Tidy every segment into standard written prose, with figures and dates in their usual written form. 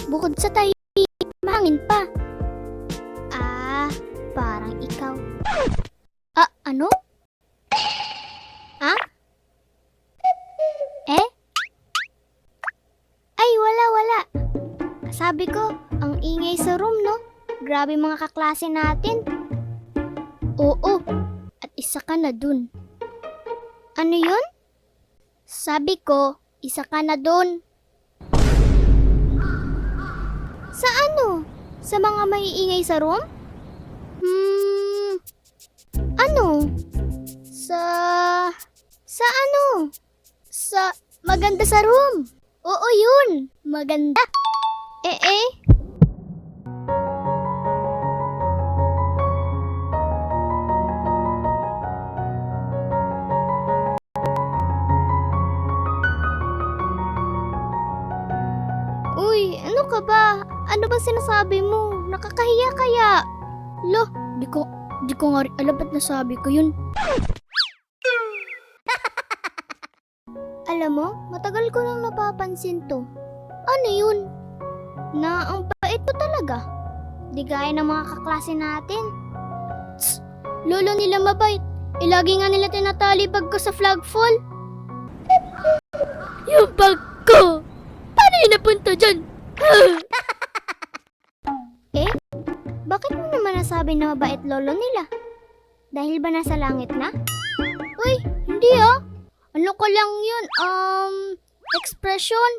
Bukod sa tahimik, mahangin pa. Ah, parang ikaw. Ah, ano? Ah? Eh? Ay, wala. Sabi ko, ang ingay sa room, no? Grabe mga kaklase natin. Oo, at isa ka na dun. Ano yun? Sabi ko, isa ka na dun. Sa ano? Sa mga maiingay sa room? Ano? Sa ano? Sa maganda sa room. Oo yun, maganda. Eh. Uy, ano ka ba? Ano ba sinasabi mo? Nakakahiya kaya? Lo, di ko nga rin alam ba't nasabi ko yun. Alam mo, matagal ko nang napapansin to. Ano yun? Na ang bait mo talaga. Di gaya ng mga kaklase natin. Tss, lolo nila mabait. Lagi nga nila tinatali bag ko sa flagpole. Yung bag ko! Paano yun napunta dyan? Eh? Bakit mo naman nasabi na mabait lolo nila? Dahil ba nasa langit na? Uy, hindi ah. Ano ko lang yun? Expression.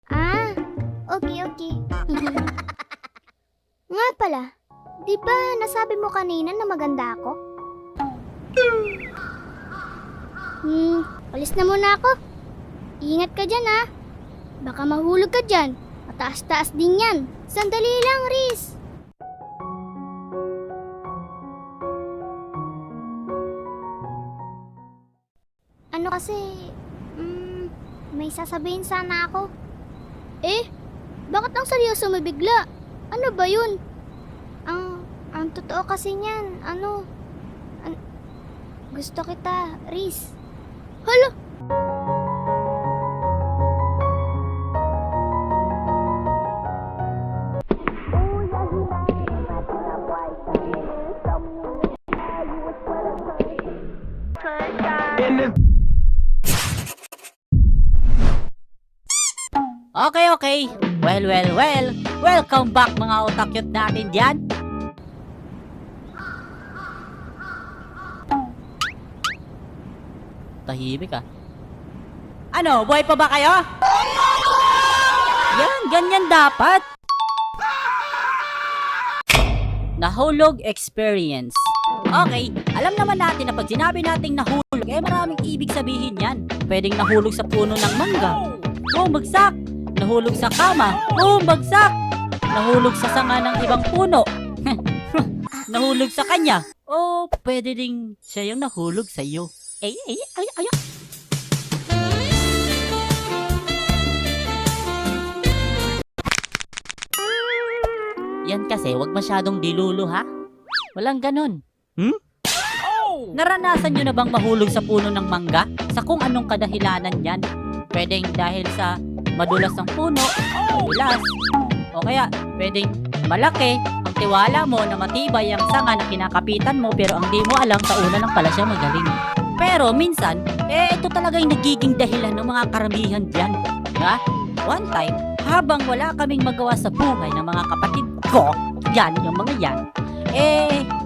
Ah, okay. Nga pala, di ba nasabi mo kanina na maganda ako? Alis na muna ako. Ingat ka dyan ah. Baka mahulog ka dyan. Mataas-taas din yan. Sandali lang, Riz. Ano kasi, may sasabihin sana ako. Eh, bakit ang seryoso mo bigla? Ano ba yun? Ang totoo kasi niyan, gusto kita, Riz. Hala! Okay. Well. Welcome back mga otakyot natin dyan. Tahimik ah. Ano, buhay pa ba kayo? Yan, ganyan dapat. Nahulog experience. Okay, alam naman natin na pag sinabi nating nahulog, maraming ibig sabihin yan. Pwedeng nahulog sa puno ng mangga. Bumagsak. Nahulog sa kama. Bumagsak. Nahulog sa sanga ng ibang puno. Nahulog sa kanya. O pwede ding siya yung nahulog sa iyo. Ay. Yan kasi, wag masyadong dilulo ha. Walang ganon. Naranasan nyo na bang mahulog sa puno ng mangga? Sa kung anong kadahilanan yan? Pwedeng dahil sa madulas ang puno, madulas. O kaya, pwedeng malaki ang tiwala mo na matibay ang sanga na kinakapitan mo pero ang di mo alam sa una lang pala siya magaling. Pero minsan, ito talaga yung nagiging dahilan ng mga karamihan dyan. Diba? One time, habang wala kaming magawa sa buhay ng mga kapatid ko, yan, yung mga yan,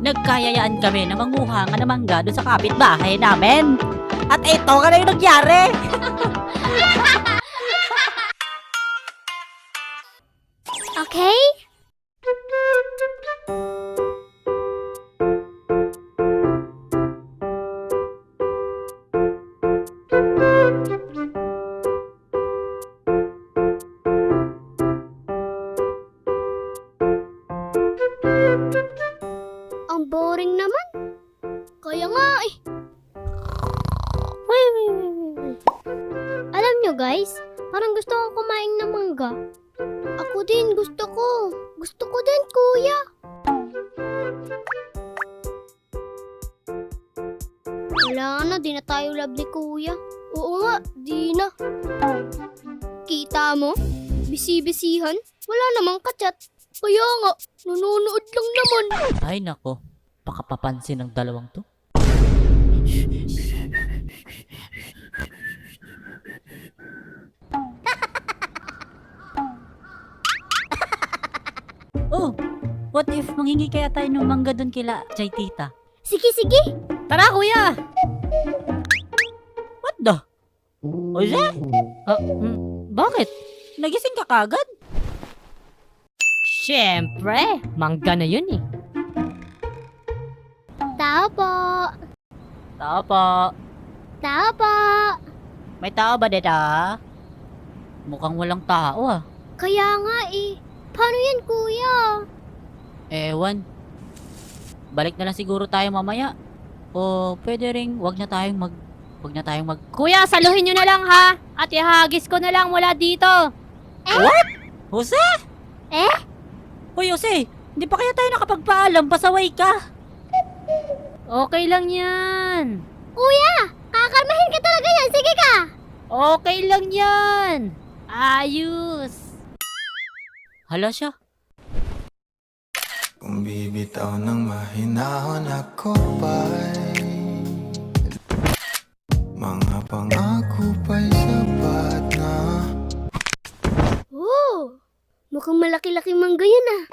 nagkayayaan kami na manguha nga ng mangga doon sa kapitbahay namin. At ito ka na yung nangyari. Okay? Ang boring naman. Kaya nga eh. Wait. Alam nyo guys, parang gusto kong kumain ng mangga. Ako din, gusto ko. Gusto ko din, kuya. Wala na, di na tayo love ni kuya. Oo nga, di na. Kita mo? Bisi-bisihan? Wala namang kachat. Kaya nga, nanonood lang naman. Ay nako, baka papansin ng dalawang to. Oh, what if manghingi kaya tayo ng mangga dun kila Chay Tita? Sige, sige. Tara kuya! What the? Jose? Bakit? Nagising ka kagad? Siyempre, mangga na yun eh. Tao po. Tao po. Tao po. May tao ba dito? Mukhang walang tao ah. Kaya nga eh. Paano yan, kuya? Ewan. Balik na lang siguro tayo mamaya. O pwede ring wag na tayong mag... Kuya, saluhin nyo na lang ha. At ihagis ko na lang mula dito. Jose! Eh? Hoy Jose! Hindi pa kaya tayo nakapagpaalam? Pasaway ka! Okay lang yan. Kuya, kakalmahin ka talaga yan. Sige ka. Okay lang yan. Ayos. Hala siya. Kung bibitaw ng mahinahon ako pa'y mga pangako pa'y sapat na. Oh, mukhang malaki-laki mangga yan ah.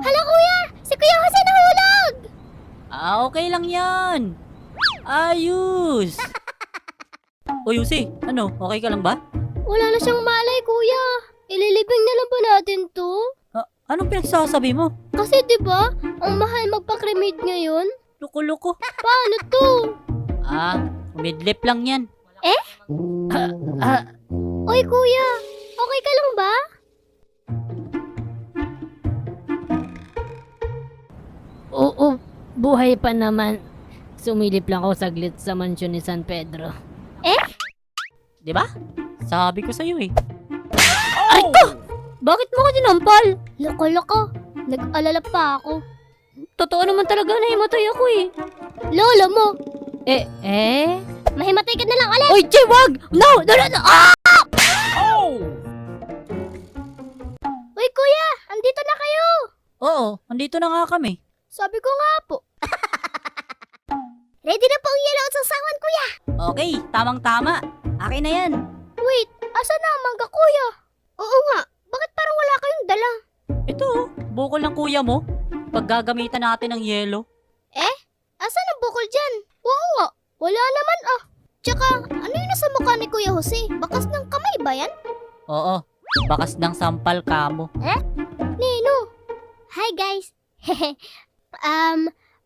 Hala kuya, si Kuya Jose nahulog. Okay lang yan. Ayos! Hoy Jose, ano? Okay ka lang ba? Wala na siyang malay, kuya. Ililibing na lang ba natin to? Anong pinagsasabi mo? Kasi 'di ba, ang mahal magpa-cremate ngayon. Loko-loko. Paano to? Midlip lang yan. Oy kuya, okay ka lang ba? Oo, buhay pa naman. Sumilip lang ako saglit sa mansyon ni San Pedro. Di ba? Sabi ko sa'yo eh. Ay ko! Bakit mo ko dinampal? Loko-loko, nag-alala pa ako. Totoo naman talaga na himatay ako eh. Lolo mo, mahimatay ka na lang ulit. Oy, Jay, wag! No! No, no, no! Ah! Uy kuya, andito na kayo. Oo, andito na nga kami. Sabi ko nga po. Ready na po ang yellow at sasawan, kuya. Okay, tamang-tama. Akin na yan. Wait, asa na ang mangga, kuya? Oo nga, bakit parang wala kayong dala? Ito, bukol ng kuya mo. Paggagamitan natin ng yelo. Asa ang bukol dyan? Oo nga, wala naman ah. Tsaka, ano yung nasa mukha ni Kuya Jose? Bakas ng kamay ba yan? Oo, bakas ng sampal kamo. Nino. Hi guys.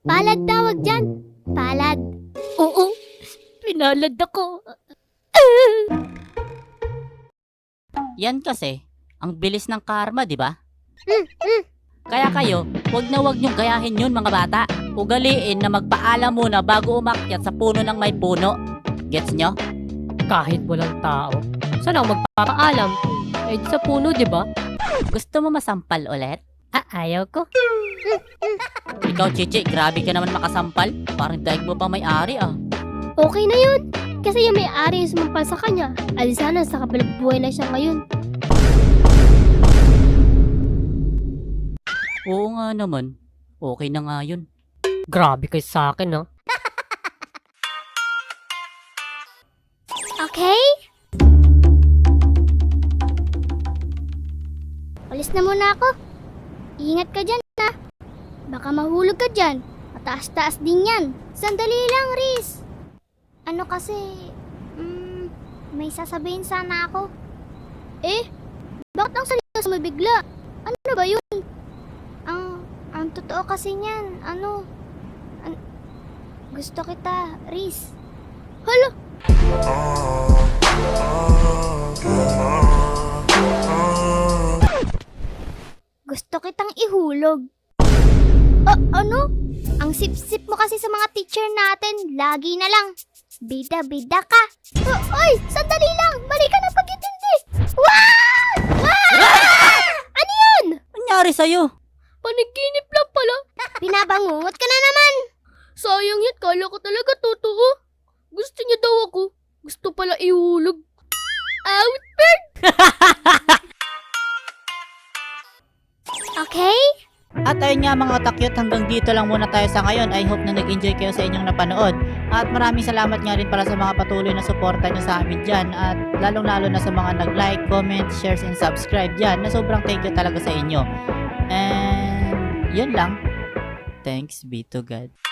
Palad tawag dyan. Palad. Oo, pinalad ako. Yan kasi, ang bilis ng karma, di ba? Kaya kayo, wag niyong gayahin yun mga bata. Ugaliin na magpaalam muna bago umakyat sa puno ng may puno. Gets nyo? Kahit walang tao. Saan ako magpapaalam? Eh, sa puno, di ba? Gusto mo masampal ulit? Ayaw ko. Ikaw, Chichi, grabe ka naman makasampal. Parang daig mo pa may-ari ah. Okay na yun. Kasi yung may-ari yung sumampal sa kanya. Ay sana sa kabilang buhay na siya ngayon. Oo nga naman. Okay na nga yun. Grabe kayo sa akin, no? Okay? Alis na muna ako. Ingat ka dyan ha. Baka mahulog ka dyan. Mataas-taas din yan. Sandali lang, Riz. Ano kasi, may sasabihin sana ako. Bakit ang salita mo bigla? Ano ba yun? Ang totoo kasi niyan, gusto kita, Riz. Hala! Gusto kitang ihulog. Ano? Ang sip-sip mo kasi sa mga teacher natin, lagi na lang. Bida-bida ka. Oy, sandali lang. Mali ka ng pag-intindi. Wow! Ano yun? Anyari sa'yo? Panaginip lang pala. Pinabangungot ka na naman. Sayang yan, kala ko talaga totoo. Gusto niya daw ako. Gusto pala ihulog. Okay? At ayun nga mga otakyot, hanggang dito lang muna tayo sa ngayon. I hope na nag-enjoy kayo sa inyong napanood. At maraming salamat nga rin pala sa mga patuloy na suporta nyo sa amin dyan. At lalong-lalo na sa mga nag-like, comment, shares, and subscribe dyan. Na sobrang thank you talaga sa inyo. And yun lang. Thanks be to God.